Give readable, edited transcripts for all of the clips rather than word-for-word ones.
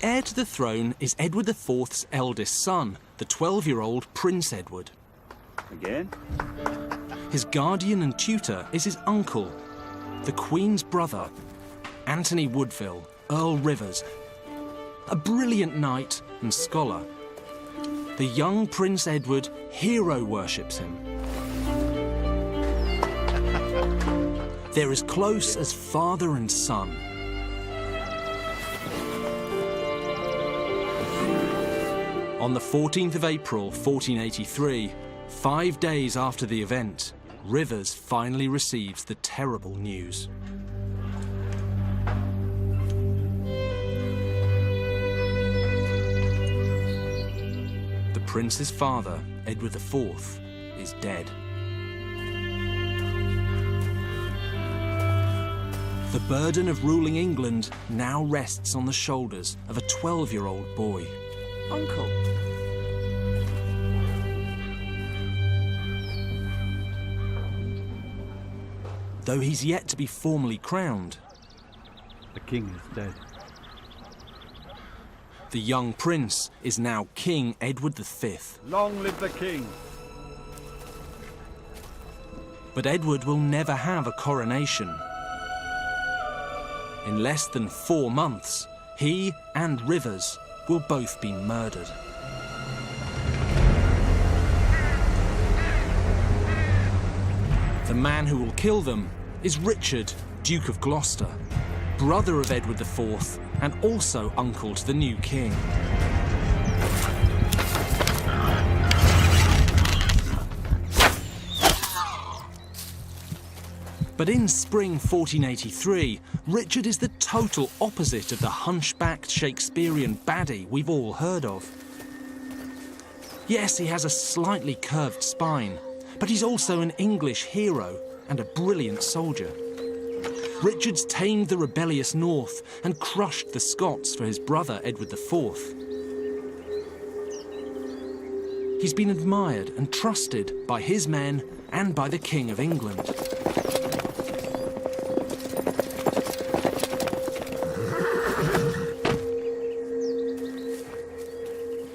heir to the throne is Edward IV's eldest son, the 12-year-old Prince Edward. Again? His guardian and tutor is his uncle, the Queen's brother, Anthony Woodville, Earl Rivers, a brilliant knight and scholar. The young Prince Edward hero worships him. They're as close as father and son. On the 14th of April, 1483, 5 days after the event, Rivers finally receives the terrible news. The prince's father, Edward IV, is dead. The burden of ruling England now rests on the shoulders of a 12-year-old boy. Uncle. Though he's yet to be formally crowned, The king is dead. the young prince is now King Edward V. Long live the king! But Edward will never have a coronation. In less than 4 months, he and Rivers will both be murdered. The man who will kill them is Richard, Duke of Gloucester, brother of Edward IV and also uncle to the new king. But in spring 1483, Richard is the total opposite of the hunchbacked Shakespearean baddie we've all heard of. Yes, he has a slightly curved spine, but he's also an English hero and a brilliant soldier. Richard's tamed the rebellious North and crushed the Scots for his brother Edward IV. He's been admired and trusted by his men and by the King of England.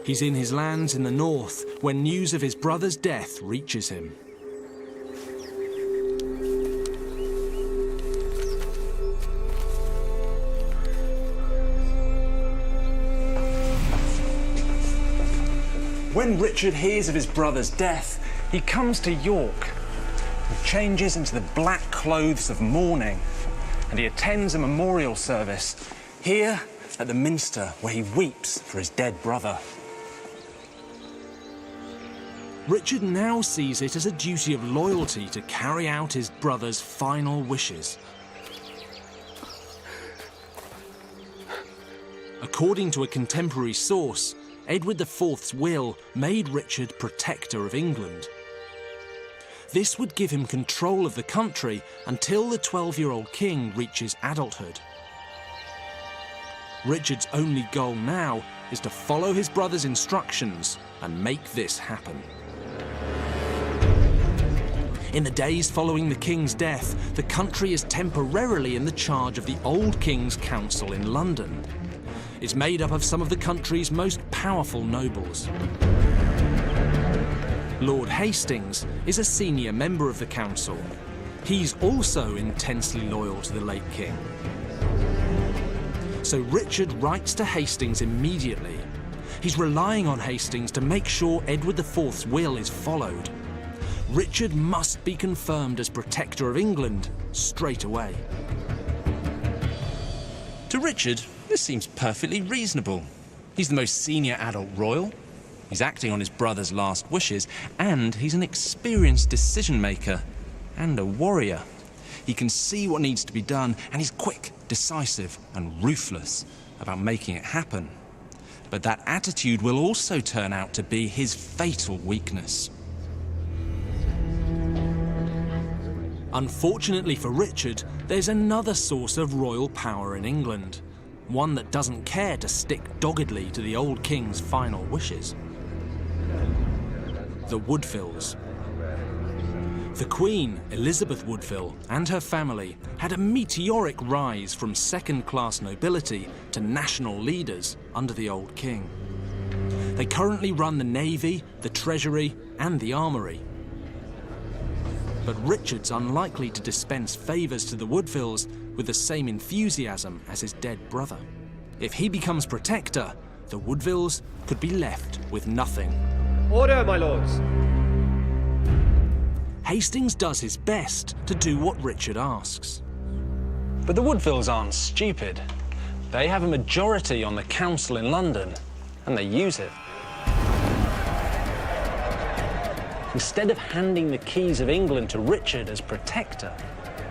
He's in his lands in the north when news of his brother's death reaches him. When Richard hears of his brother's death, he comes to York and changes into the black clothes of mourning, and he attends a memorial service here at the Minster, where he weeps for his dead brother. Richard now sees it as a duty of loyalty to carry out his brother's final wishes. According to a contemporary source, Edward IV's will made Richard Protector of England. This would give him control of the country until the 12-year-old king reaches adulthood. Richard's only goal now is to follow his brother's instructions and make this happen. In the days following the king's death, the country is temporarily in the charge of the Old King's Council in London. It's made up of some of the country's most powerful nobles. Lord Hastings is a senior member of the council. He's also intensely loyal to the late king. So Richard writes to Hastings immediately. He's relying on Hastings to make sure Edward IV's will is followed. Richard must be confirmed as Protector of England straight away. To Richard, this seems perfectly reasonable. He's the most senior adult royal, he's acting on his brother's last wishes, and he's an experienced decision-maker and a warrior. He can see what needs to be done, and he's quick, decisive, and ruthless about making it happen. But that attitude will also turn out to be his fatal weakness. Unfortunately for Richard, there's another source of royal power in England, one that doesn't care to stick doggedly to the old king's final wishes. The Woodvilles. The Queen, Elizabeth Woodville, and her family had a meteoric rise from second-class nobility to national leaders under the old king. They currently run the navy, the treasury, and the armory. But Richard's unlikely to dispense favours to the Woodvilles with the same enthusiasm as his dead brother. If he becomes protector, the Woodvilles could be left with nothing. Order, my lords! Hastings does his best to do what Richard asks. But the Woodvilles aren't stupid. They have a majority on the council in London, and they use it. Instead of handing the keys of England to Richard as protector,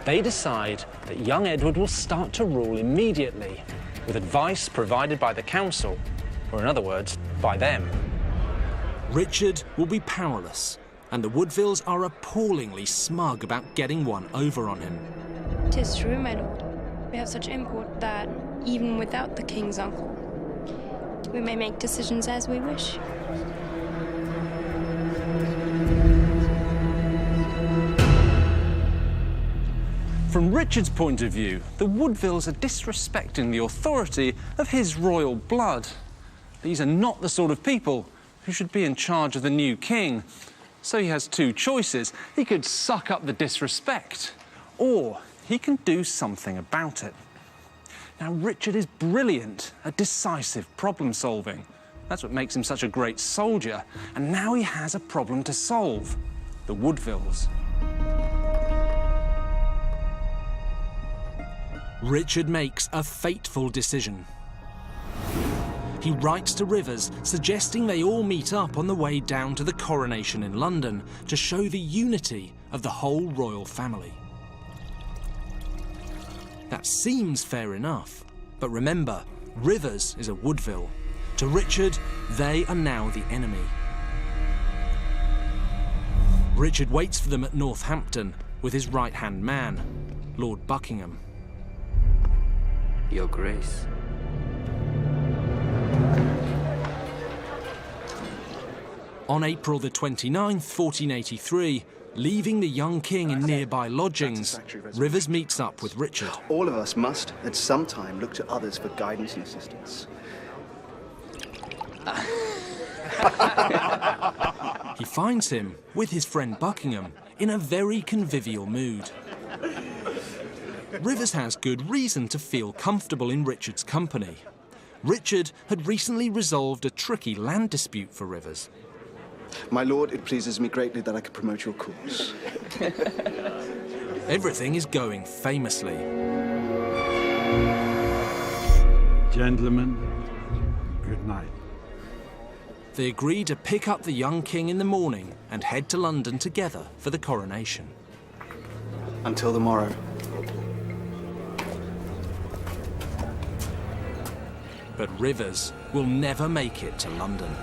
they decide that young Edward will start to rule immediately, with advice provided by the council, or in other words, by them. Richard will be powerless, and the Woodvilles are appallingly smug about getting one over on him. 'Tis true, my lord. We have such import that, even without the king's uncle, we may make decisions as we wish. From Richard's point of view, the Woodvilles are disrespecting the authority of his royal blood. These are not the sort of people who should be in charge of the new king. So he has two choices. He could suck up the disrespect, or he can do something about it. Now, Richard is brilliant at decisive problem solving. That's what makes him such a great soldier. And now he has a problem to solve: the Woodvilles. Richard makes a fateful decision. He writes to Rivers, suggesting they all meet up on the way down to the coronation in London to show the unity of the whole royal family. That seems fair enough, but remember, Rivers is a Woodville. To Richard, they are now the enemy. Richard waits for them at Northampton with his right-hand man, Lord Buckingham. Your Grace. On April the 29th, 1483, leaving the young king in nearby lodgings, Rivers meets up with Richard. All of us must, at some time, look to others for guidance and assistance. He finds him, with his friend Buckingham, in a very convivial mood. Rivers has good reason to feel comfortable in Richard's company. Richard had recently resolved a tricky land dispute for Rivers. My lord, it pleases me greatly that I could promote your cause. Everything is going famously. Gentlemen, good night. They agree to pick up the young king in the morning and head to London together for the coronation. Until the morrow. But Rivers will never make it to London.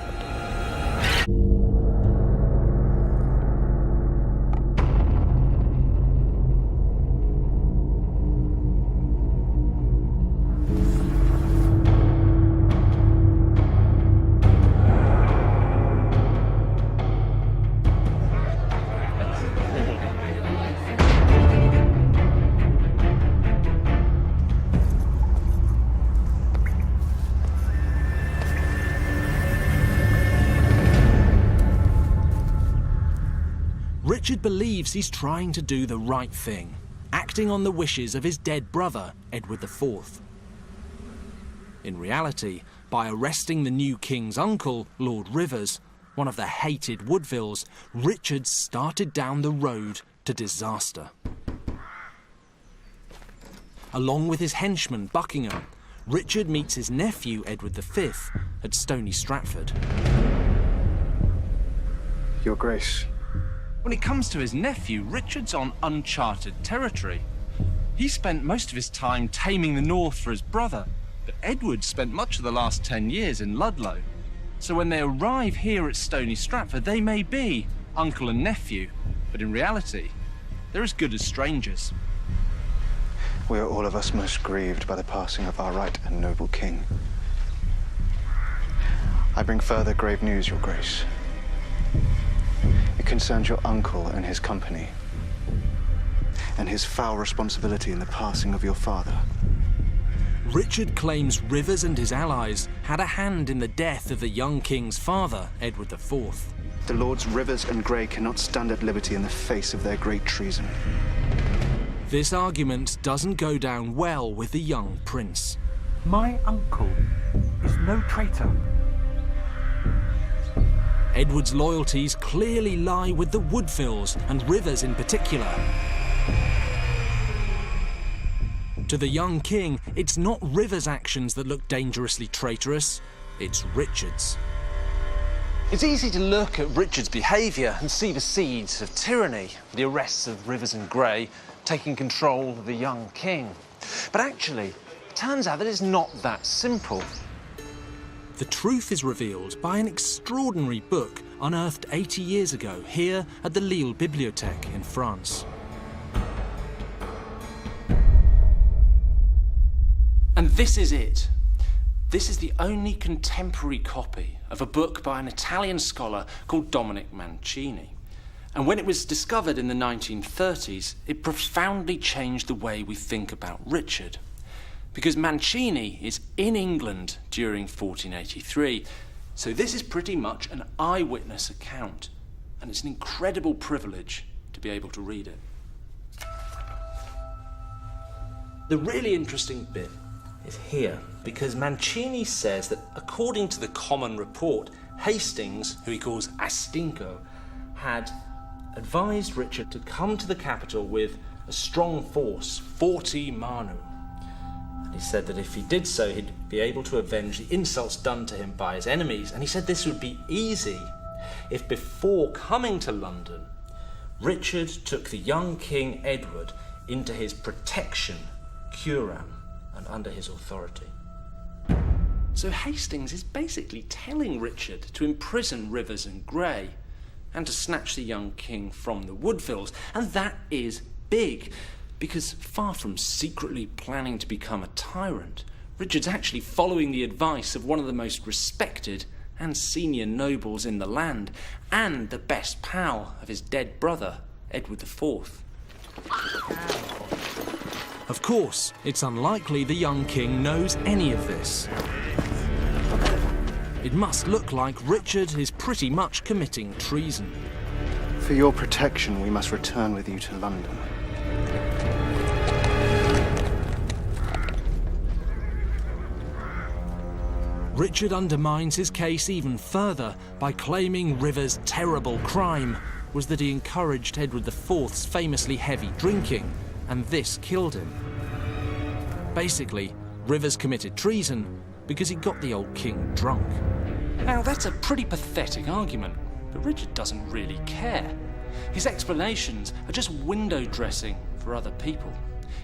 Richard believes he's trying to do the right thing, acting on the wishes of his dead brother, Edward IV. In reality, by arresting the new king's uncle, Lord Rivers, one of the hated Woodvilles, Richard started down the road to disaster. Along with his henchman, Buckingham, Richard meets his nephew, Edward V, at Stony Stratford. Your Grace. When it comes to his nephew, Richard's on uncharted territory. He spent most of his time taming the north for his brother, but Edward spent much of the last 10 years in Ludlow. So when they arrive here at Stony Stratford, they may be uncle and nephew, but in reality, they're as good as strangers. We are all of us most grieved by the passing of our right and noble king. I bring further grave news, Your Grace. It concerns your uncle and his company, and his foul responsibility in the passing of your father. Richard claims Rivers and his allies had a hand in the death of the young king's father, Edward IV. The Lords Rivers and Grey cannot stand at liberty in the face of their great treason. This argument doesn't go down well with the young prince. My uncle is no traitor. Edward's loyalties clearly lie with the Woodvilles, and Rivers in particular. To the young king, it's not Rivers' actions that look dangerously traitorous, it's Richard's. It's easy to look at Richard's behaviour and see the seeds of tyranny, the arrests of Rivers and Grey, taking control of the young king. But actually, it turns out that it's not that simple. The truth is revealed by an extraordinary book unearthed 80 years ago here at the Lille Bibliothèque in France. And this is it. This is the only contemporary copy of a book by an Italian scholar called Dominic Mancini. And when it was discovered in the 1930s, it profoundly changed the way we think about Richard. Because Mancini is in England during 1483, so this is pretty much an eyewitness account, and it's an incredible privilege to be able to read it. The really interesting bit is here, because Mancini says that according to the common report, Hastings, who he calls Astinco, had advised Richard to come to the capital with a strong force, 40 manum. And he said that if he did so, he'd be able to avenge the insults done to him by his enemies. And he said this would be easy if before coming to London, Richard took the young King Edward into his protection, curam, and under his authority. So Hastings is basically telling Richard to imprison Rivers and Grey and to snatch the young king from the Woodvilles. And that is big, because far from secretly planning to become a tyrant, Richard's actually following the advice of one of the most respected and senior nobles in the land, and the best pal of his dead brother, Edward IV. Of course, it's unlikely the young king knows any of this. It must look like Richard is pretty much committing treason. For your protection, we must return with you to London. Richard undermines his case even further by claiming Rivers' terrible crime was that he encouraged Edward IV's famously heavy drinking, and this killed him. Basically, Rivers committed treason because he got the old king drunk. Now, that's a pretty pathetic argument, but Richard doesn't really care. His explanations are just window dressing for other people.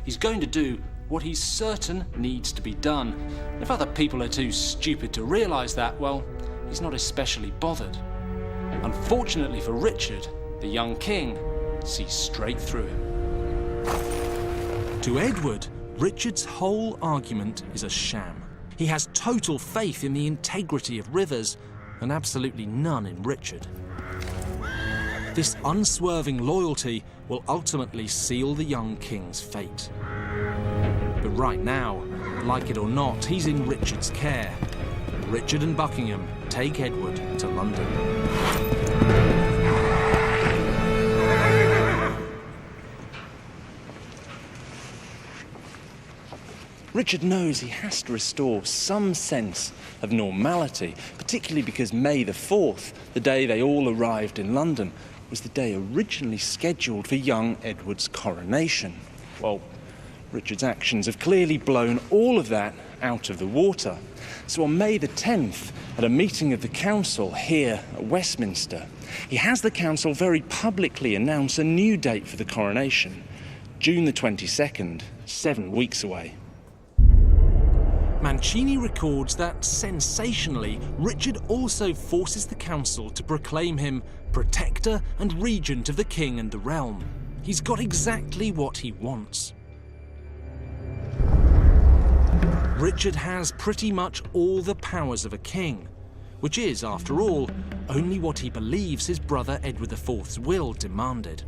He's going to do what he's certain needs to be done. If other people are too stupid to realise that, well, he's not especially bothered. Unfortunately for Richard, the young king sees straight through him. To Edward, Richard's whole argument is a sham. He has total faith in the integrity of Rivers and absolutely none in Richard. This unswerving loyalty will ultimately seal the young king's fate. But right now, like it or not, he's in Richard's care. Richard and Buckingham take Edward to London. Richard knows he has to restore some sense of normality, particularly because May the 4th, the day they all arrived in London, was the day originally scheduled for young Edward's coronation. Well, Richard's actions have clearly blown all of that out of the water. So on May the 10th, at a meeting of the council here at Westminster, he has the council very publicly announce a new date for the coronation, June the 22nd, 7 weeks away. Mancini records that, sensationally, Richard also forces the council to proclaim him protector and regent of the king and the realm. He's got exactly what he wants. Richard has pretty much all the powers of a king, which is, after all, only what he believes his brother Edward IV's will demanded.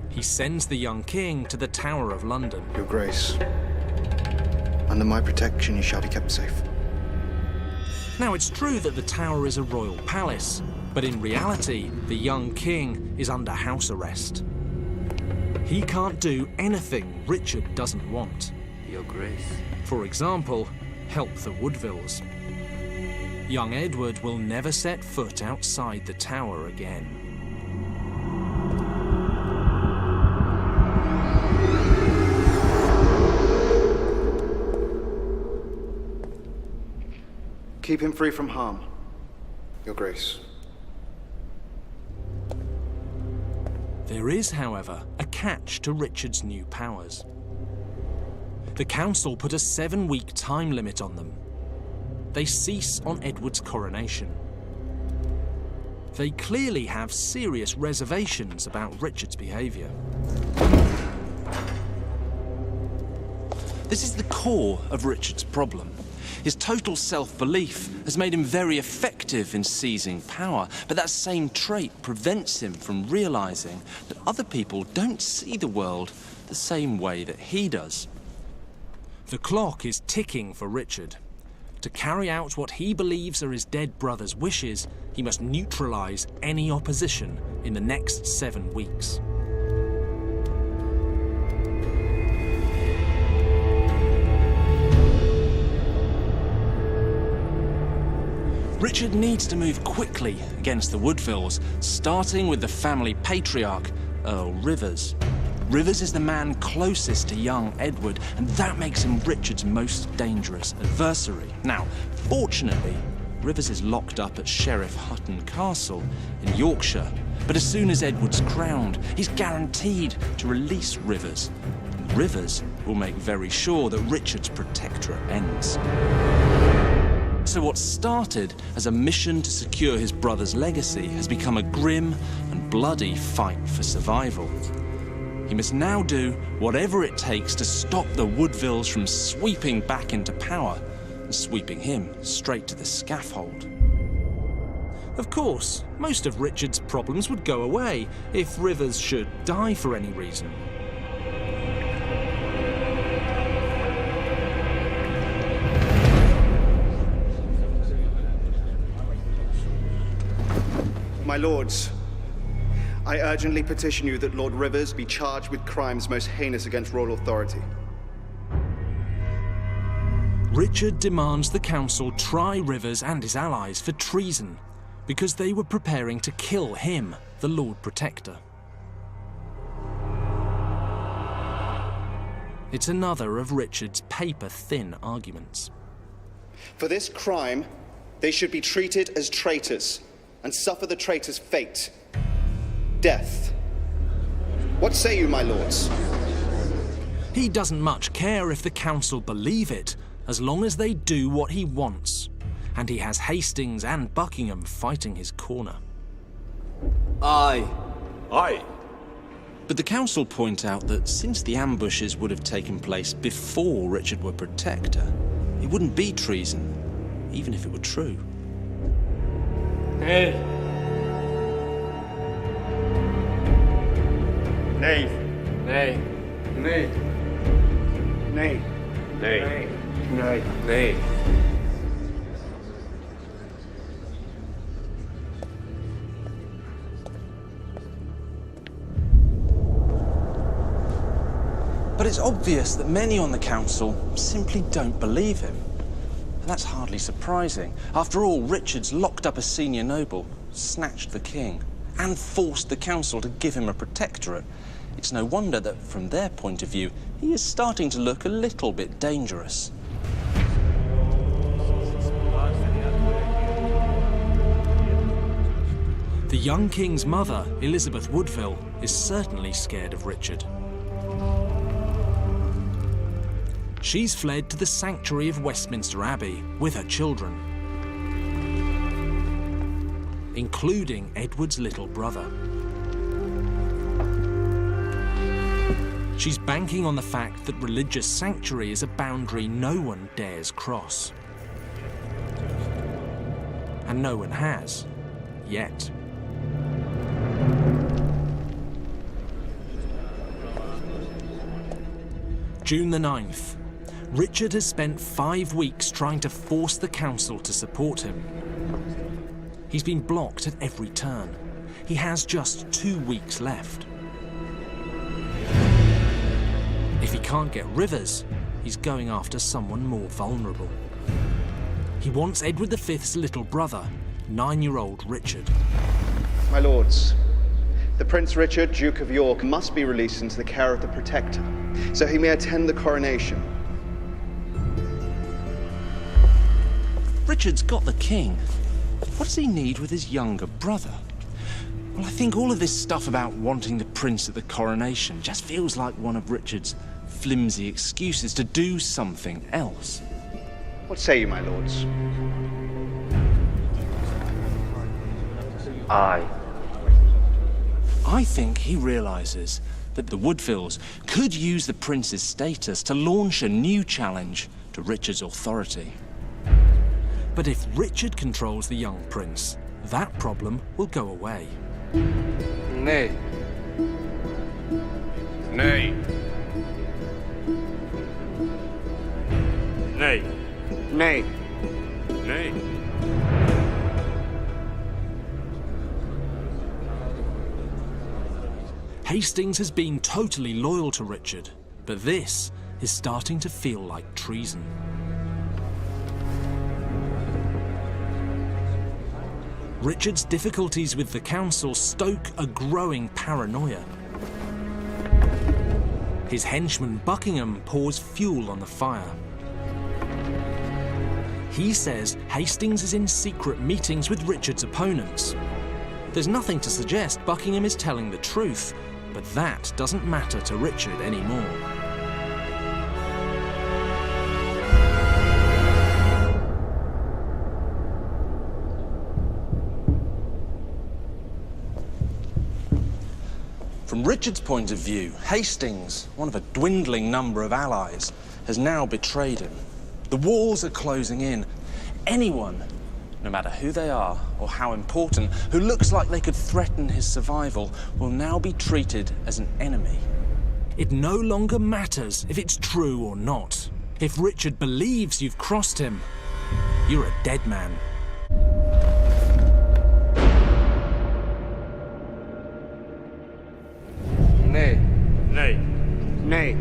He sends the young king to the Tower of London. Your Grace, Under my protection, you shall be kept safe. Now, it's true that the tower is a royal palace, but in reality, the young king is under house arrest. He can't do anything Richard doesn't want. Your Grace. For example, help the Woodvilles. Young Edward will never set foot outside the tower again. Keep him free from harm, Your Grace. There is, however, a catch to Richard's new powers. The council put a 7-week time limit on them. They cease on Edward's coronation. They clearly have serious reservations about Richard's behaviour. This is the core of Richard's problem. His total self-belief has made him very effective in seizing power, but that same trait prevents him from realising that other people don't see the world the same way that he does. The clock is ticking for Richard. To carry out what he believes are his dead brother's wishes, he must neutralise any opposition in the next 7 weeks. Richard needs to move quickly against the Woodvilles, starting with the family patriarch, Earl Rivers. Rivers is the man closest to young Edward, and that makes him Richard's most dangerous adversary. Now, fortunately, Rivers is locked up at Sheriff Hutton Castle in Yorkshire, but as soon as Edward's crowned, he's guaranteed to release Rivers. And Rivers will make very sure that Richard's protectorate ends. So what started as a mission to secure his brother's legacy has become a grim and bloody fight for survival. He must now do whatever it takes to stop the Woodvilles from sweeping back into power and sweeping him straight to the scaffold. Of course, most of Richard's problems would go away if Rivers should die for any reason. My lords, I urgently petition you that Lord Rivers be charged with crimes most heinous against royal authority. Richard demands the council try Rivers and his allies for treason because they were preparing to kill him, the Lord Protector. It's another of Richard's paper-thin arguments. For this crime, they should be treated as traitors and suffer the traitor's fate. Death. What say you, my lords? He doesn't much care if the council believe it, as long as they do what he wants. And he has Hastings and Buckingham fighting his corner. Aye. Aye. But the council point out that since the ambushes would have taken place before Richard were Protector, it wouldn't be treason, even if it were true. Nay. Nay. Nay. Nay. Nay. Nay. Nay. Nay. But it's obvious that many on the council simply don't believe him. And that's hardly surprising. After all, Richard's locked up a senior noble, snatched the king, and forced the council to give him a protectorate. It's no wonder that, from their point of view, he is starting to look a little bit dangerous. The young king's mother, Elizabeth Woodville, is certainly scared of Richard. She's fled to the sanctuary of Westminster Abbey with her children, including Edward's little brother. She's banking on the fact that religious sanctuary is a boundary no one dares cross. And no one has, yet. June the 9th. Richard has spent 5 weeks trying to force the council to support him. He's been blocked at every turn. He has just 2 weeks left. If he can't get Rivers, he's going after someone more vulnerable. He wants Edward V's little brother, 9-year-old Richard. My lords, the Prince Richard, Duke of York, must be released into the care of the Protector, so he may attend the coronation. Richard's got the king. What does he need with his younger brother? Well, I think all of this stuff about wanting the prince at the coronation just feels like one of Richard's flimsy excuses to do something else. What say you, my lords? Aye. I think he realizes that the Woodvilles could use the prince's status to launch a new challenge to Richard's authority. But if Richard controls the young prince, that problem will go away. Nay. Nay. Nay. Nay. Nay. Hastings has been totally loyal to Richard, but this is starting to feel like treason. Richard's difficulties with the council stoke a growing paranoia. His henchman Buckingham pours fuel on the fire. He says Hastings is in secret meetings with Richard's opponents. There's nothing to suggest Buckingham is telling the truth, but that doesn't matter to Richard anymore. From Richard's point of view, Hastings, one of a dwindling number of allies, has now betrayed him. The walls are closing in. Anyone, no matter who they are or how important, who looks like they could threaten his survival, will now be treated as an enemy. It no longer matters if it's true or not. If Richard believes you've crossed him, you're a dead man. Nay. Nay. Nay.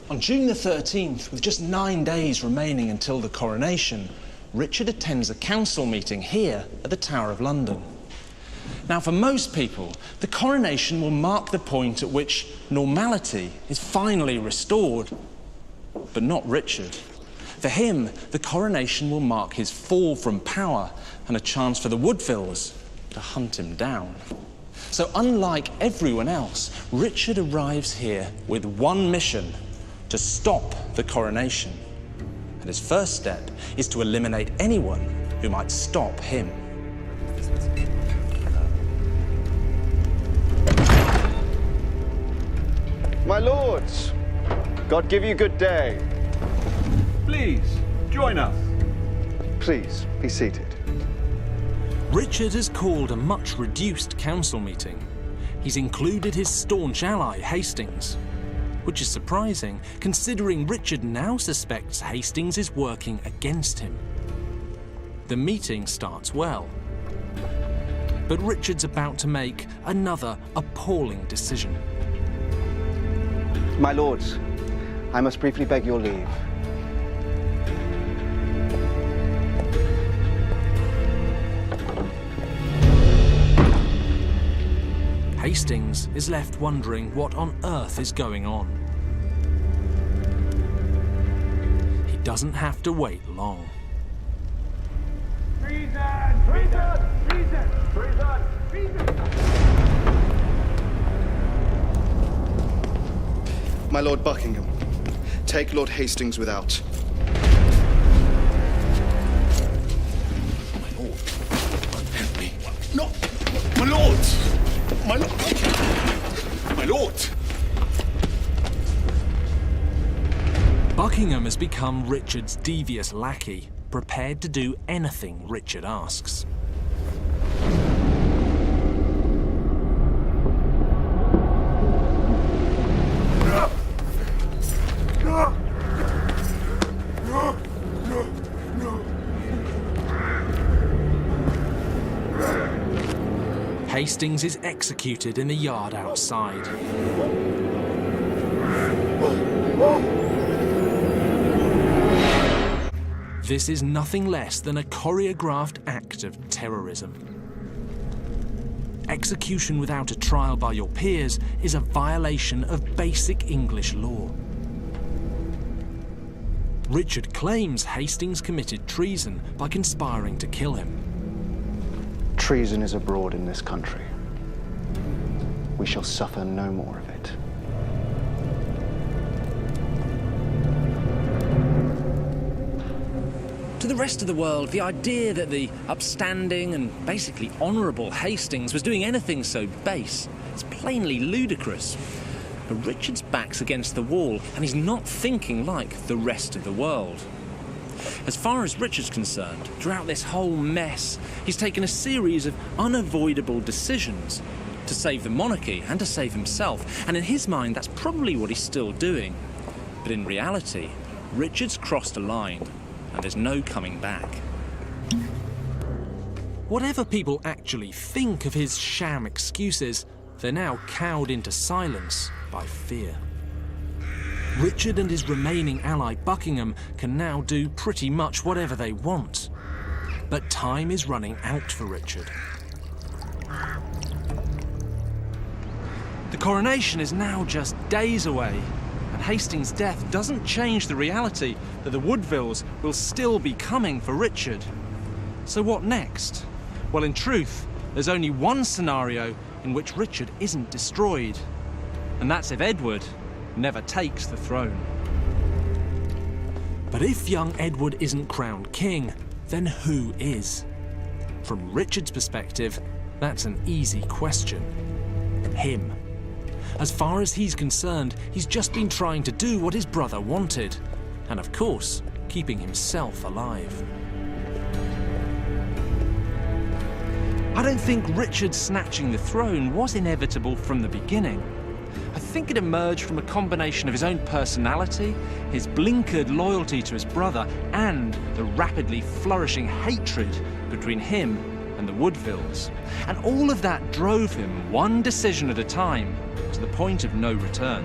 On June the 13th, with just 9 days remaining until the coronation, Richard attends a council meeting here at the Tower of London. Now, for most people, the coronation will mark the point at which normality is finally restored. But not Richard. For him, the coronation will mark his fall from power and a chance for the Woodvilles to hunt him down. So unlike everyone else, Richard arrives here with one mission: to stop the coronation. And his first step is to eliminate anyone who might stop him. My lords, God give you good day. Please, join us. Please, be seated. Richard has called a much reduced council meeting. He's included his staunch ally, Hastings, which is surprising, considering Richard now suspects Hastings is working against him. The meeting starts well, but Richard's about to make another appalling decision. My lords, I must briefly beg your leave. Hastings is left wondering what on earth is going on. He doesn't have to wait long. Treason! Treason! Treason! Treason! Treason! My Lord Buckingham, take Lord Hastings without. My lord, help me. No! My My lord! Buckingham has become Richard's devious lackey, prepared to do anything Richard asks. Hastings is executed in the yard outside. This is nothing less than a choreographed act of terrorism. Execution without a trial by your peers is a violation of basic English law. Richard claims Hastings committed treason by conspiring to kill him. Treason is abroad in this country. We shall suffer no more of it. To the rest of the world, the idea that the upstanding and basically honourable Hastings was doing anything so base is plainly ludicrous. But Richard's back's against the wall, and he's not thinking like the rest of the world. As far as Richard's concerned, throughout this whole mess, he's taken a series of unavoidable decisions to save the monarchy and to save himself, and in his mind that's probably what he's still doing. But in reality, Richard's crossed a line, and there's no coming back. Whatever people actually think of his sham excuses, they're now cowed into silence by fear. Richard and his remaining ally Buckingham can now do pretty much whatever they want. But time is running out for Richard. The coronation is now just days away, and Hastings' death doesn't change the reality that the Woodvilles will still be coming for Richard. So what next? Well, in truth, there's only one scenario in which Richard isn't destroyed, and that's if Edward never takes the throne. But if young Edward isn't crowned king, then who is? From Richard's perspective, that's an easy question. Him. As far as he's concerned, he's just been trying to do what his brother wanted, and of course, keeping himself alive. I don't think Richard snatching the throne was inevitable from the beginning. I think it emerged from a combination of his own personality, his blinkered loyalty to his brother, and the rapidly flourishing hatred between him and the Woodvilles. And all of that drove him, one decision at a time, to the point of no return.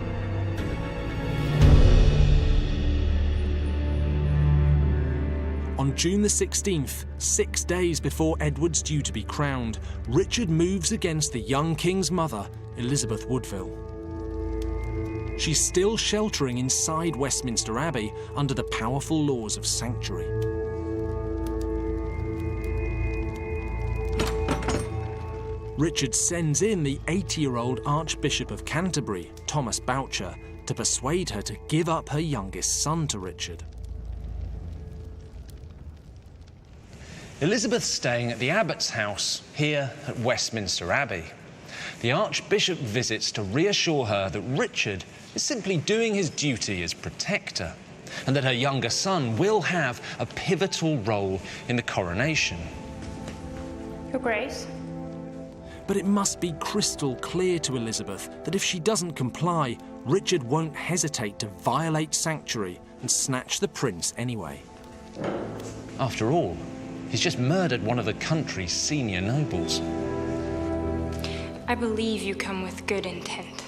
On June the 16th, 6 days before Edward's due to be crowned, Richard moves against the young king's mother, Elizabeth Woodville. She's still sheltering inside Westminster Abbey under the powerful laws of sanctuary. Richard sends in the 80-year-old Archbishop of Canterbury, Thomas Boucher, to persuade her to give up her youngest son to Richard. Elizabeth's staying at the abbot's house here at Westminster Abbey. The Archbishop visits to reassure her that Richard is simply doing his duty as protector, and that her younger son will have a pivotal role in the coronation. Your Grace? But it must be crystal clear to Elizabeth that if she doesn't comply, Richard won't hesitate to violate sanctuary and snatch the prince anyway. After all, he's just murdered one of the country's senior nobles. I believe you come with good intent.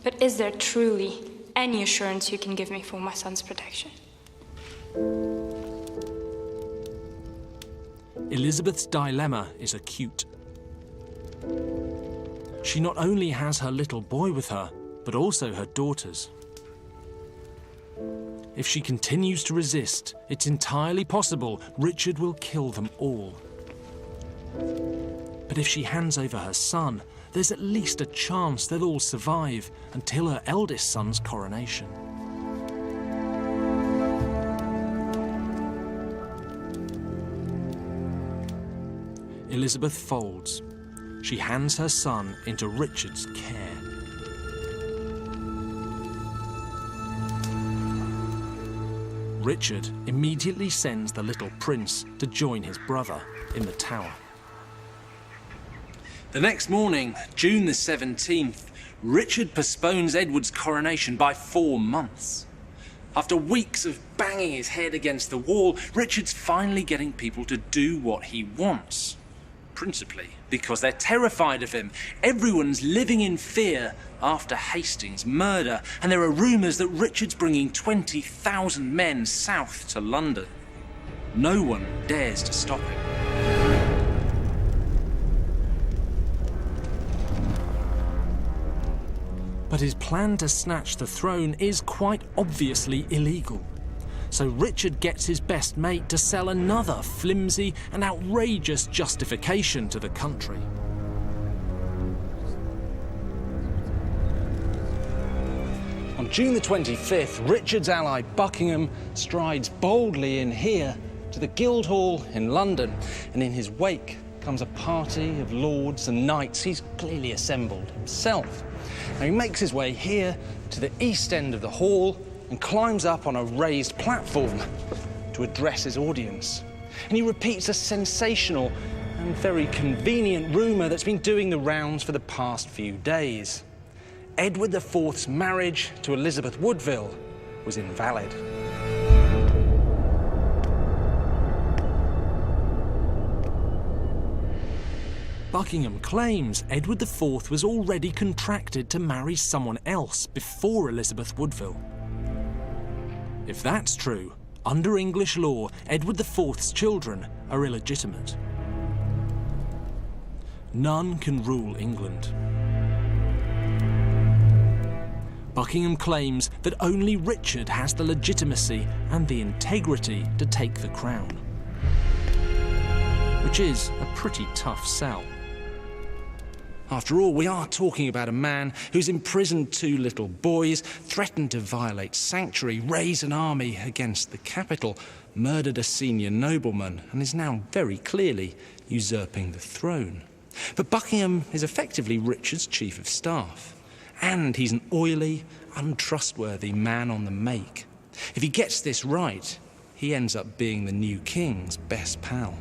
But is there truly any assurance you can give me for my son's protection? Elizabeth's dilemma is acute. She not only has her little boy with her, but also her daughters. If she continues to resist, it's entirely possible Richard will kill them all. But if she hands over her son, there's at least a chance they'll all survive until her eldest son's coronation. Elizabeth folds. she hands her son into Richard's care. Richard immediately sends the little prince to join his brother in the tower. The next morning, June the 17th, Richard postpones Edward's coronation by 4 months. After weeks of banging his head against the wall, Richard's finally getting people to do what he wants. Principally because they're terrified of him. Everyone's living in fear after Hastings' murder, and there are rumours that Richard's bringing 20,000 men south to London. No one dares to stop him. But his plan to snatch the throne is quite obviously illegal. So Richard gets his best mate to sell another flimsy and outrageous justification to the country. On June the 25th, Richard's ally Buckingham strides boldly in here to the Guildhall in London, and in his wake comes a party of lords and knights he's clearly assembled himself. Now he makes his way here to the east end of the hall and climbs up on a raised platform to address his audience. And he repeats a sensational and very convenient rumour that's been doing the rounds for the past few days. Edward IV's marriage to Elizabeth Woodville was invalid. Buckingham claims Edward IV was already contracted to marry someone else before Elizabeth Woodville. If that's true, under English law, Edward IV's children are illegitimate. None can rule England. Buckingham claims that only Richard has the legitimacy and the integrity to take the crown, which is a pretty tough sell. After all, we are talking about a man who's imprisoned 2 little boys, threatened to violate sanctuary, raise an army against the capital, murdered a senior nobleman, and is now very clearly usurping the throne. But Buckingham is effectively Richard's chief of staff, and he's an oily, untrustworthy man on the make. If he gets this right, he ends up being the new king's best pal.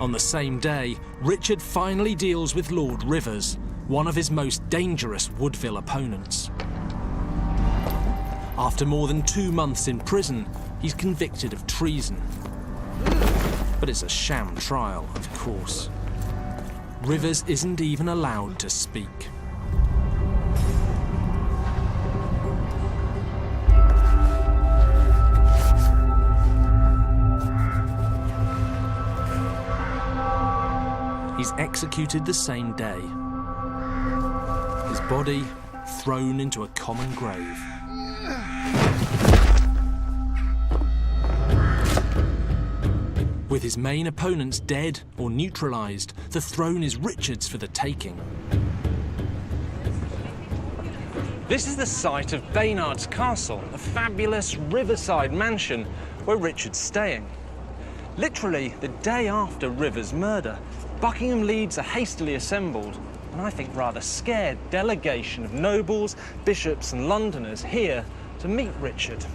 On the same day, Richard finally deals with Lord Rivers, one of his most dangerous Woodville opponents. After more than 2 months in prison, he's convicted of treason. But it's a sham trial, of course. Rivers isn't even allowed to speak. He's executed the same day. His body thrown into a common grave. With his main opponents dead or neutralised, the throne is Richard's for the taking. This is the site of Baynard's Castle, a fabulous riverside mansion where Richard's staying. Literally, the day after Rivers' murder, Buckingham leads a hastily assembled, and I think rather scared, delegation of nobles, bishops and Londoners here to meet Richard.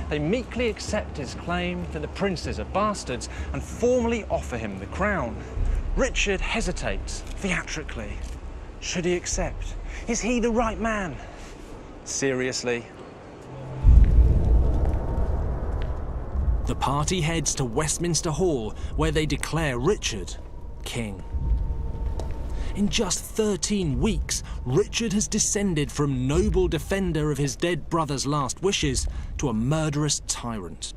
They meekly accept his claim that the princes are bastards and formally offer him the crown. Richard hesitates, theatrically. Should he accept? Is he the right man? Seriously? The party heads to Westminster Hall, where they declare Richard king. In just 13 weeks, Richard has descended from noble defender of his dead brother's last wishes to a murderous tyrant.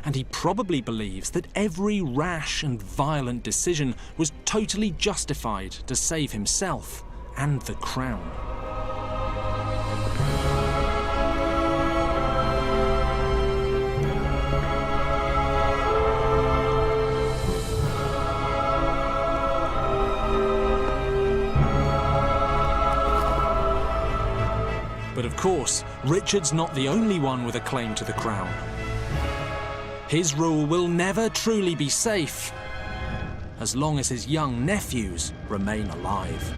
And he probably believes that every rash and violent decision was totally justified to save himself and the crown. But of course, Richard's not the only one with a claim to the crown. His rule will never truly be safe as long as his young nephews remain alive.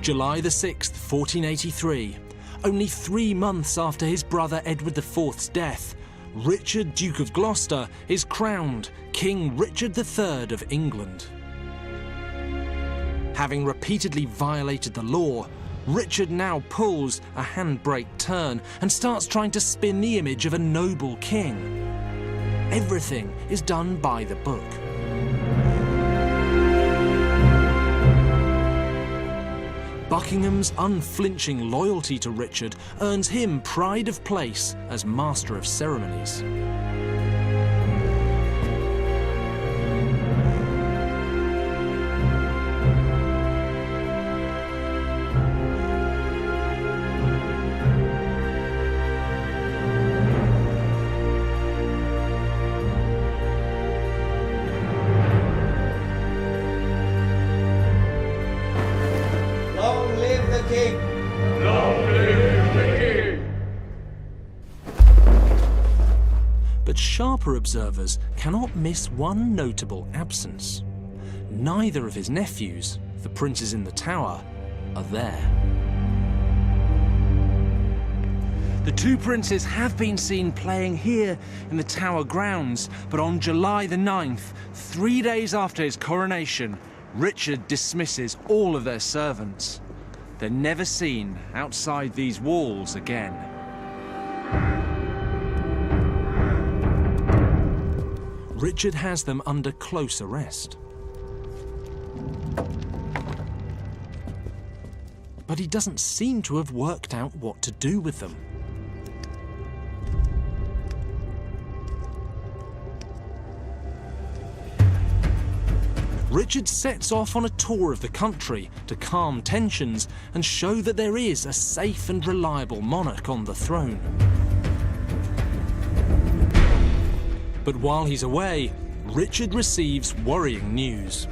July the 6th, 1483, only 3 months after his brother Edward IV's death, Richard, Duke of Gloucester, is crowned King Richard III of England. Having repeatedly violated the law, Richard now pulls a handbrake turn and starts trying to spin the image of a noble king. Everything is done by the book. Buckingham's unflinching loyalty to Richard earns him pride of place as Master of Ceremonies. Long live the king! Long live the king! But sharper observers cannot miss one notable absence. Neither of his nephews, the princes in the Tower, are there. The two princes have been seen playing here in the Tower grounds, but on July the 9th, 3 days after his coronation, Richard dismisses all of their servants. They're never seen outside these walls again. Richard has them under close arrest. But he doesn't seem to have worked out what to do with them. Richard sets off on a tour of the country to calm tensions and show that there is a safe and reliable monarch on the throne. But while he's away, Richard receives worrying news.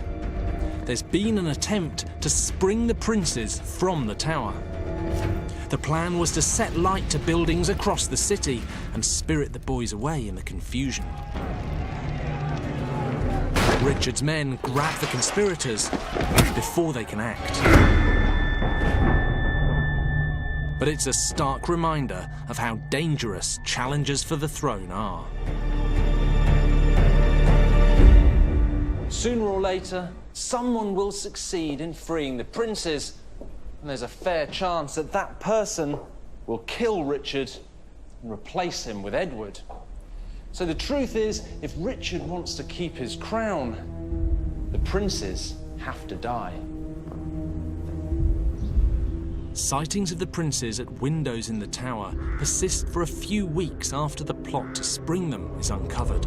There's been an attempt to spring the princes from the Tower. The plan was to set light to buildings across the city and spirit the boys away in the confusion. Richard's men grab the conspirators before they can act. But it's a stark reminder of how dangerous challengers for the throne are. Sooner or later, someone will succeed in freeing the princes, and there's a fair chance that that person will kill Richard and replace him with Edward. So the truth is, if Richard wants to keep his crown, the princes have to die. Sightings of the princes at windows in the Tower persist for a few weeks after the plot to spring them is uncovered.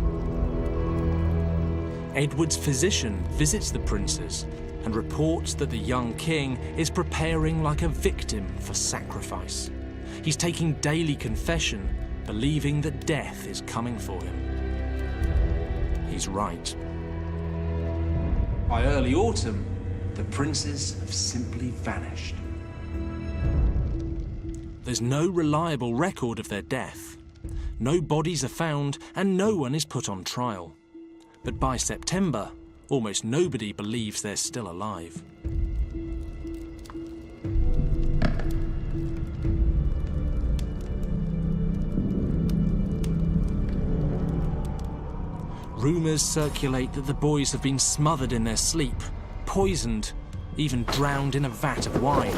Edward's physician visits the princes and reports that the young king is preparing like a victim for sacrifice. He's taking daily confession, believing that death is coming for him. He's right. By early autumn, the princes have simply vanished. There's no reliable record of their death. No bodies are found and no one is put on trial. But by September, almost nobody believes they're still alive. Rumours circulate that the boys have been smothered in their sleep, poisoned, even drowned in a vat of wine.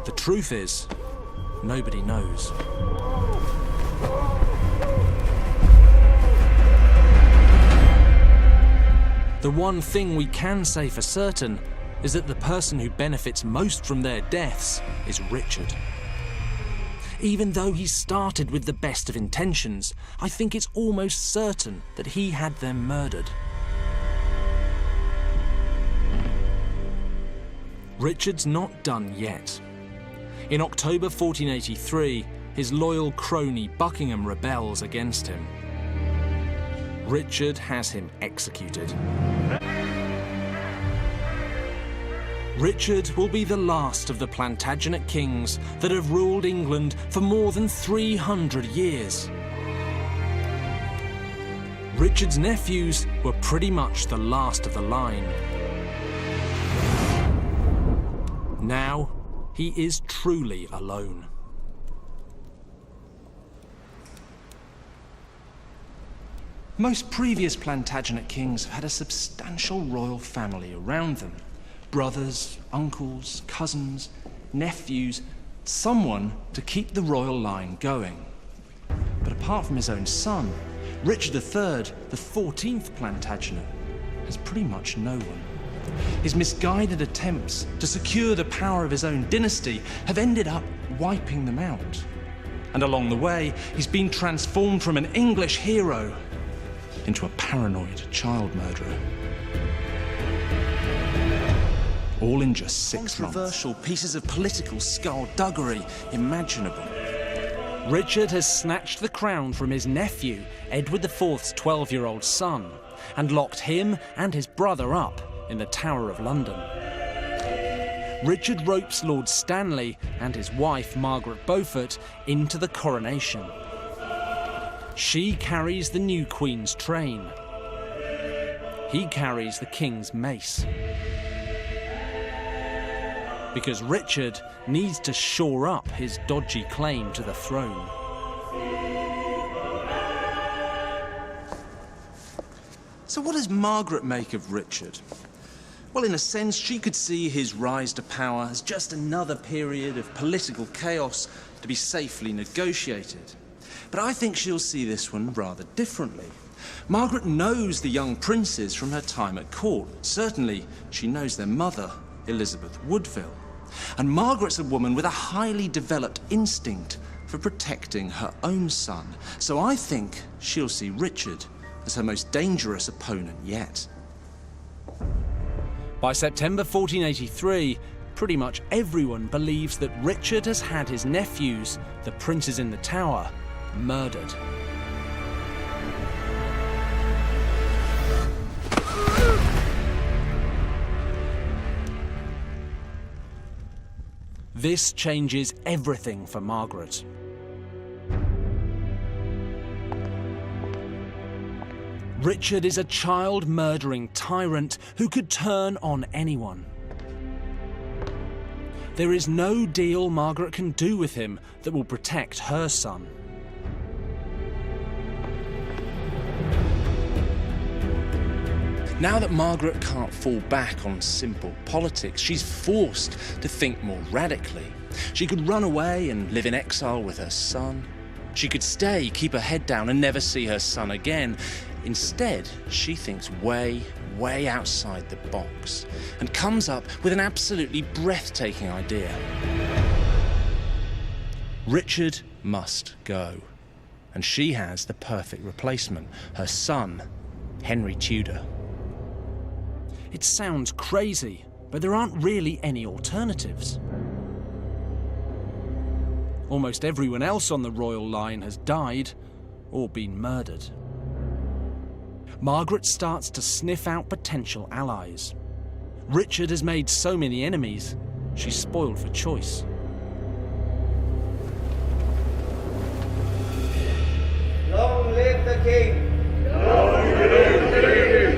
The truth is, nobody knows. The one thing we can say for certain is that the person who benefits most from their deaths is Richard. Even though he started with the best of intentions, I think it's almost certain that he had them murdered. Richard's not done yet. In October 1483, his loyal crony Buckingham rebels against him. Richard has him executed. Richard will be the last of the Plantagenet kings that have ruled England for more than 300 years. Richard's nephews were pretty much the last of the line. Now, he is truly alone. Most previous Plantagenet kings have had a substantial royal family around them. Brothers, uncles, cousins, nephews, someone to keep the royal line going. But apart from his own son, Richard III, the 14th Plantagenet, has pretty much no one. His misguided attempts to secure the power of his own dynasty have ended up wiping them out. And along the way, he's been transformed from an English hero into a paranoid child murderer. All in just 6 months. Controversial pieces of political skullduggery imaginable. Richard has snatched the crown from his nephew, Edward IV's 12-year-old son, and locked him and his brother up in the Tower of London. Richard ropes Lord Stanley and his wife, Margaret Beaufort, into the coronation. She carries the new Queen's train. He carries the King's mace. Because Richard needs to shore up his dodgy claim to the throne. So what does Margaret make of Richard? Well, in a sense, she could see his rise to power as just another period of political chaos to be safely negotiated. But I think she'll see this one rather differently. Margaret knows the young princes from her time at court. Certainly, she knows their mother, Elizabeth Woodville. And Margaret's a woman with a highly developed instinct for protecting her own son. So I think she'll see Richard as her most dangerous opponent yet. By September 1483, pretty much everyone believes that Richard has had his nephews, the princes in the Tower, murdered. This changes everything for Margaret. Richard is a child-murdering tyrant who could turn on anyone. There is no deal Margaret can do with him that will protect her son. Now that Margaret can't fall back on simple politics, she's forced to think more radically. She could run away and live in exile with her son. She could stay, keep her head down and never see her son again. Instead, she thinks way, way outside the box and comes up with an absolutely breathtaking idea. Richard must go, and she has the perfect replacement, her son, Henry Tudor. It sounds crazy, but there aren't really any alternatives. Almost everyone else on the royal line has died or been murdered. Margaret starts to sniff out potential allies. Richard has made so many enemies, she's spoiled for choice. Long live the king! Long live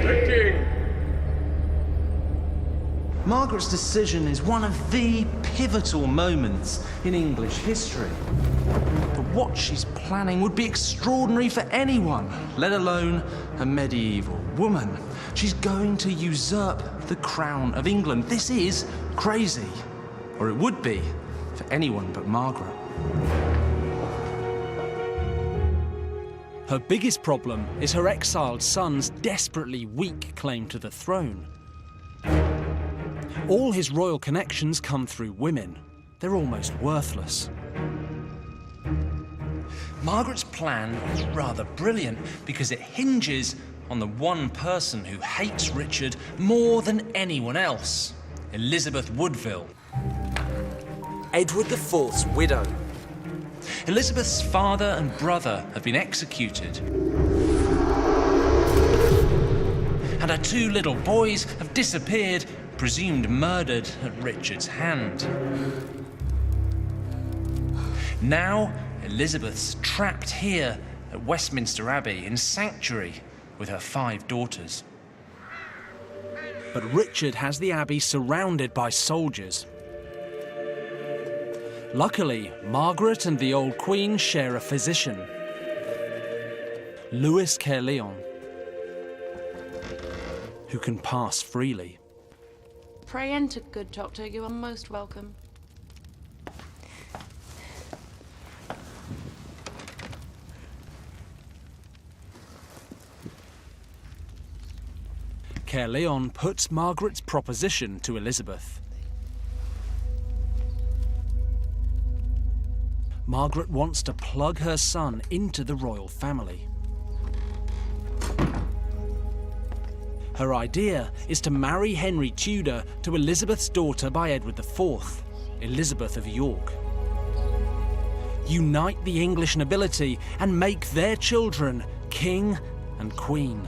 the king! Margaret's decision is one of the pivotal moments in English history. But what she's planning would be extraordinary for anyone, let alone a medieval woman. She's going to usurp the crown of England. This is crazy. Or it would be for anyone but Margaret. Her biggest problem is her exiled son's desperately weak claim to the throne. All his royal connections come through women. They're almost worthless. Margaret's plan is rather brilliant because it hinges on the one person who hates Richard more than anyone else, Elizabeth Woodville. Edward IV's widow. Elizabeth's father and brother have been executed. And her two little boys have disappeared, presumed murdered at Richard's hand. Now, Elizabeth's trapped here at Westminster Abbey in sanctuary with her 5 daughters. But Richard has the abbey surrounded by soldiers. Luckily, Margaret and the old queen share a physician, Louis Caerleon, who can pass freely. Pray enter, good doctor. You are most welcome. Caerleon puts Margaret's proposition to Elizabeth. Margaret wants to plug her son into the royal family. Her idea is to marry Henry Tudor to Elizabeth's daughter by Edward IV, Elizabeth of York. Unite the English nobility and make their children king and queen.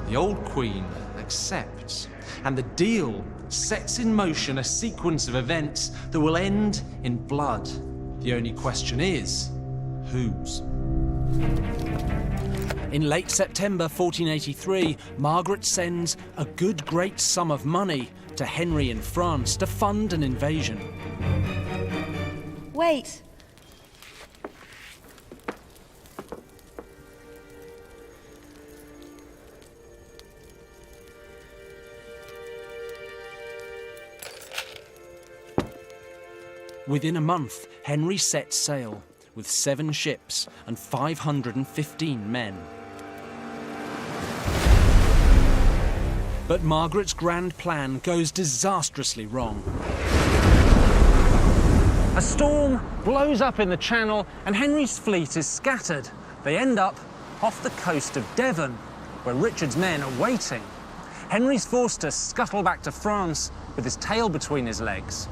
The old queen accepts, and the deal sets in motion a sequence of events that will end in blood. The only question is, whose? In late September 1483, Margaret sends a good great sum of money to Henry in France to fund an invasion. Wait. Within a month, Henry sets sail with 7 ships and 515 men. But Margaret's grand plan goes disastrously wrong. A storm blows up in the Channel and Henry's fleet is scattered. They end up off the coast of Devon, where Richard's men are waiting. Henry's forced to scuttle back to France with his tail between his legs.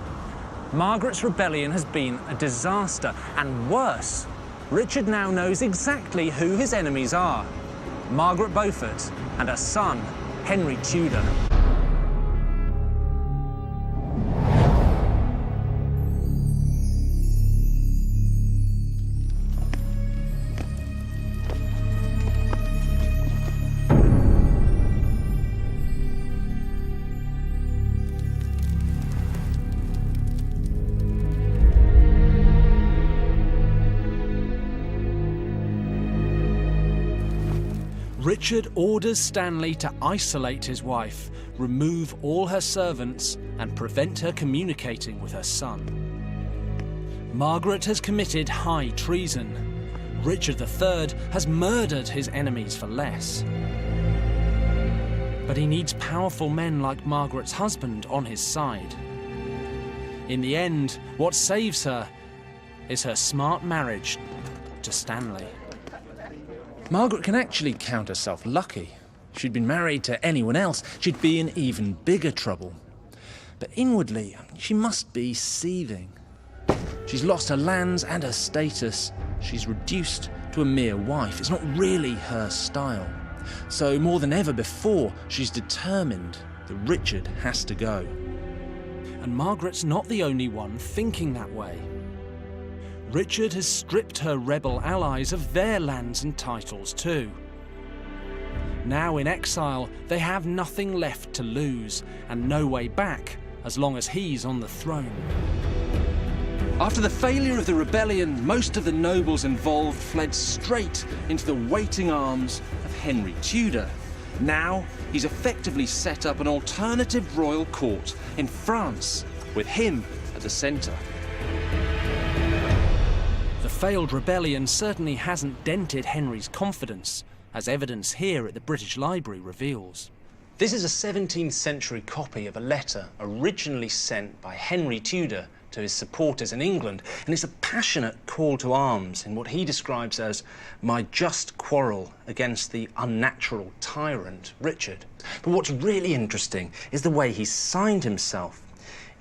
Margaret's rebellion has been a disaster, and worse, Richard now knows exactly who his enemies are: Margaret Beaufort and her son, Henry Tudor. Richard orders Stanley to isolate his wife, remove all her servants, and prevent her communicating with her son. Margaret has committed high treason. Richard III has murdered his enemies for less. But he needs powerful men like Margaret's husband on his side. In the end, what saves her is her smart marriage to Stanley. Margaret can actually count herself lucky. If she'd been married to anyone else, she'd be in even bigger trouble. But inwardly, she must be seething. She's lost her lands and her status. She's reduced to a mere wife. It's not really her style. So more than ever before, she's determined that Richard has to go. And Margaret's not the only one thinking that way. Richard has stripped her rebel allies of their lands and titles too. Now in exile, they have nothing left to lose and no way back as long as he's on the throne. After the failure of the rebellion, most of the nobles involved fled straight into the waiting arms of Henry Tudor. Now he's effectively set up an alternative royal court in France, with him at the centre. The failed rebellion certainly hasn't dented Henry's confidence, as evidence here at the British Library reveals. This is a 17th century copy of a letter originally sent by Henry Tudor to his supporters in England, and it's a passionate call to arms in what he describes as my just quarrel against the unnatural tyrant, Richard. But what's really interesting is the way he signed himself.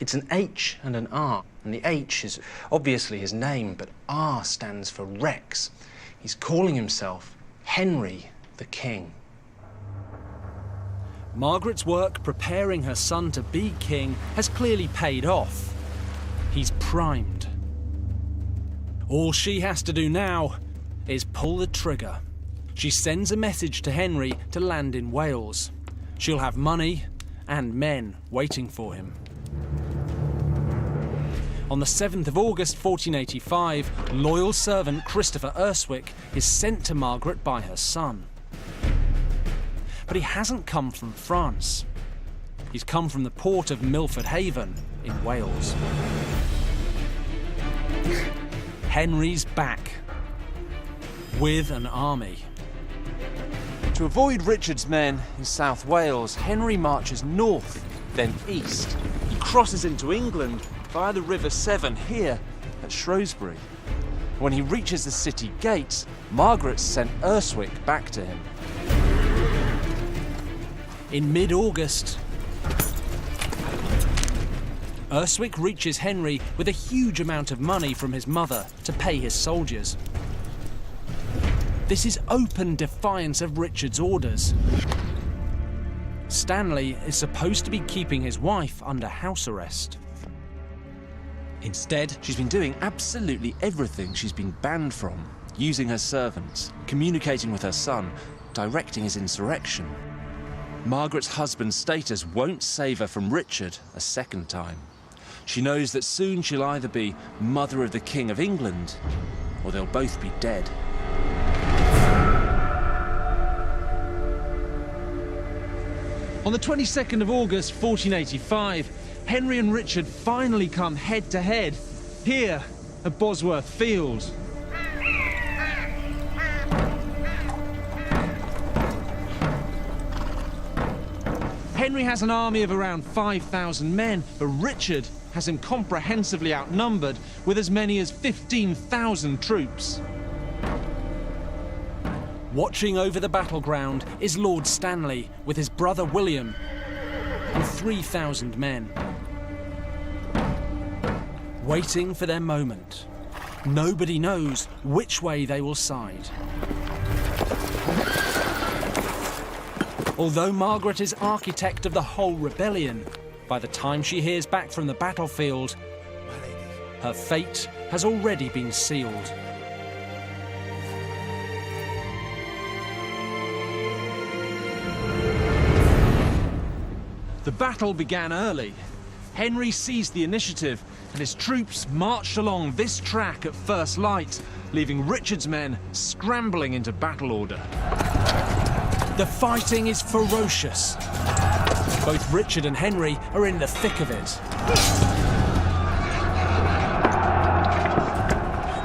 It's an H and an R, and the H is obviously his name, but R stands for Rex. He's calling himself Henry the King. Margaret's work preparing her son to be king has clearly paid off. He's primed. All she has to do now is pull the trigger. She sends a message to Henry to land in Wales. She'll have money and men waiting for him. On the 7th of August 1485, loyal servant Christopher Urswick is sent to Margaret by her son. But he hasn't come from France. He's come from the port of Milford Haven in Wales. Henry's back, with an army. To avoid Richard's men in South Wales, Henry marches north, then east. He crosses into England via the River Severn here at Shrewsbury. When he reaches the city gates, Margaret sent Urswick back to him. In mid-August, Urswick reaches Henry with a huge amount of money from his mother to pay his soldiers. This is open defiance of Richard's orders. Stanley is supposed to be keeping his wife under house arrest. Instead, she's been doing absolutely everything she's been banned from, using her servants, communicating with her son, directing his insurrection. Margaret's husband's status won't save her from Richard a second time. She knows that soon she'll either be mother of the King of England, or they'll both be dead. On the 22nd of August 1485, Henry and Richard finally come head to head, here at Bosworth Field. Henry has an army of around 5,000 men, but Richard has him comprehensively outnumbered with as many as 15,000 troops. Watching over the battleground is Lord Stanley with his brother William and 3,000 men. Waiting for their moment. Nobody knows which way they will side. Although Margaret is architect of the whole rebellion, by the time she hears back from the battlefield, her fate has already been sealed. The battle began early. Henry seized the initiative, and his troops marched along this track at first light, leaving Richard's men scrambling into battle order. The fighting is ferocious. Both Richard and Henry are in the thick of it.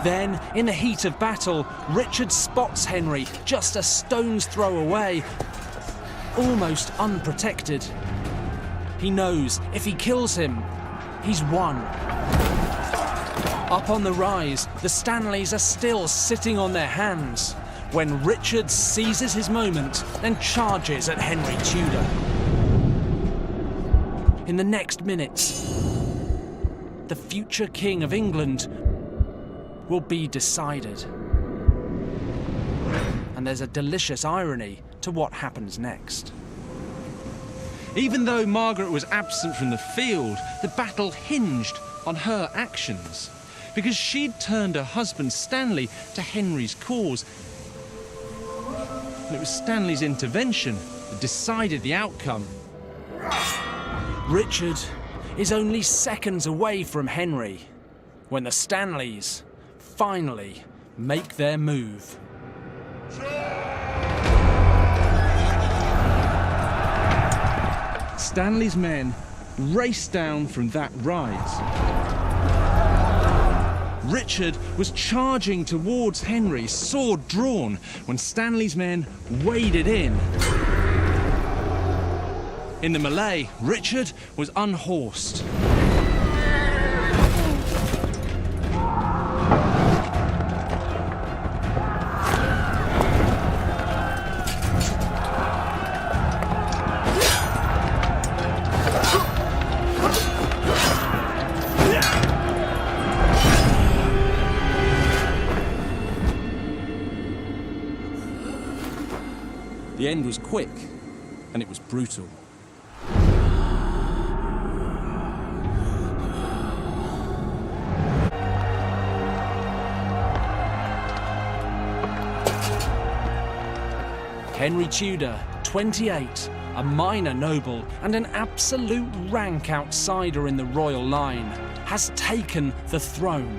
Then, in the heat of battle, Richard spots Henry just a stone's throw away, almost unprotected. He knows if he kills him, he's won. Up on the rise, the Stanleys are still sitting on their hands when Richard seizes his moment and charges at Henry Tudor. In the next minutes, the future King of England will be decided. And there's a delicious irony to what happens next. Even though Margaret was absent from the field, the battle hinged on her actions, because she'd turned her husband Stanley to Henry's cause. And it was Stanley's intervention that decided the outcome. Richard is only seconds away from Henry when the Stanleys finally make their move. Stanley's men raced down from that rise. Richard was charging towards Henry, sword drawn, when Stanley's men waded in. In the melee, Richard was unhorsed. The end was quick, and it was brutal. Henry Tudor, 28, a minor noble and an absolute rank outsider in the royal line, has taken the throne.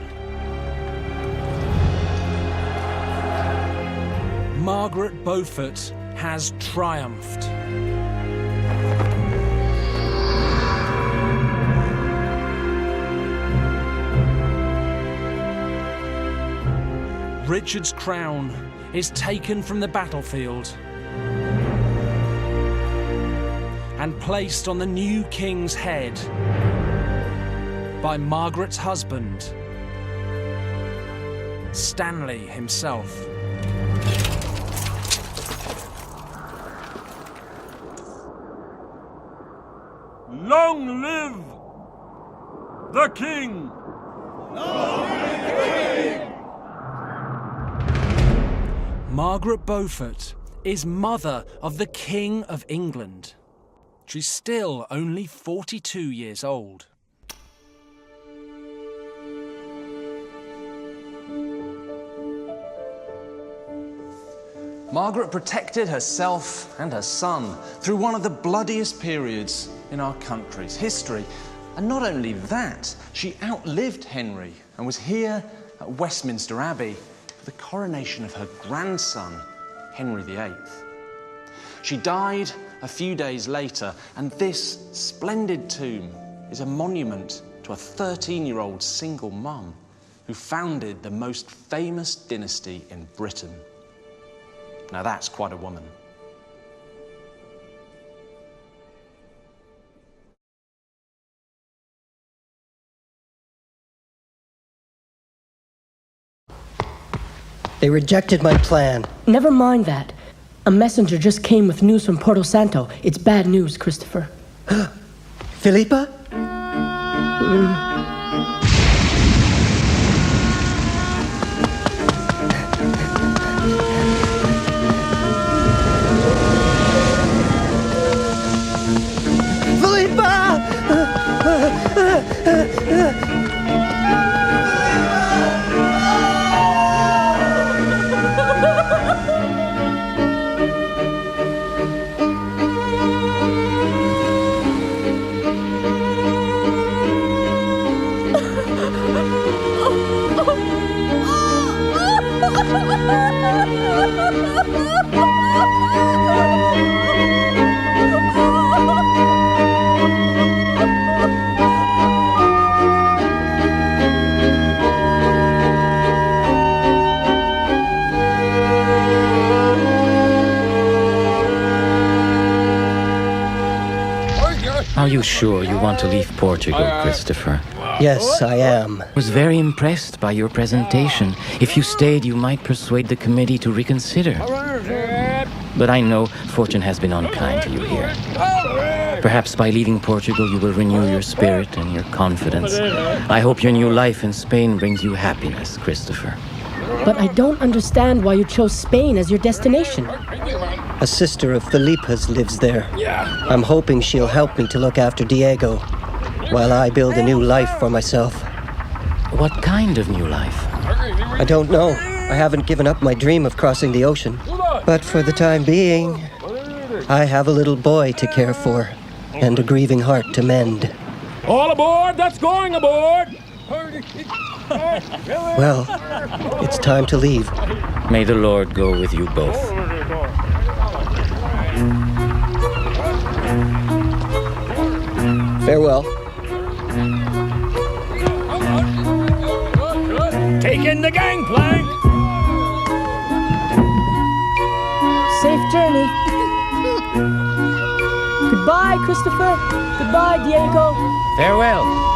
Margaret Beaufort has triumphed. Richard's crown is taken from the battlefield and placed on the new king's head by Margaret's husband, Stanley himself. Long live the king! Long live the king! Margaret Beaufort is mother of the King of England. She's still only 42 years old. Margaret protected herself and her son through one of the bloodiest periods in our country's history. And not only that, she outlived Henry and was here at Westminster Abbey for the coronation of her grandson, Henry VIII. She died a few days later, and this splendid tomb is a monument to a 13-year-old single mum who founded the most famous dynasty in Britain. Now that's quite a woman. They rejected my plan. Never mind that. A messenger just came with news from Porto Santo. It's bad news, Christopher. Philippa? Are you sure you want to leave Portugal, Christopher? Yes, I am. I was very impressed by your presentation. If you stayed, you might persuade the committee to reconsider. But I know fortune has been unkind to you here. Perhaps by leaving Portugal you will renew your spirit and your confidence. I hope your new life in Spain brings you happiness, Christopher. But I don't understand why you chose Spain as your destination. A sister of Philippa's lives there. I'm hoping she'll help me to look after Diego while I build a new life for myself. What kind of new life? I don't know. I haven't given up my dream of crossing the ocean. But for the time being, I have a little boy to care for and a grieving heart to mend. All aboard that's going aboard! Well, it's time to leave. May the Lord go with you both. Farewell. Take in the gangplank! Safe journey. Goodbye, Goodbye, Christopher. Goodbye, Diego. Farewell.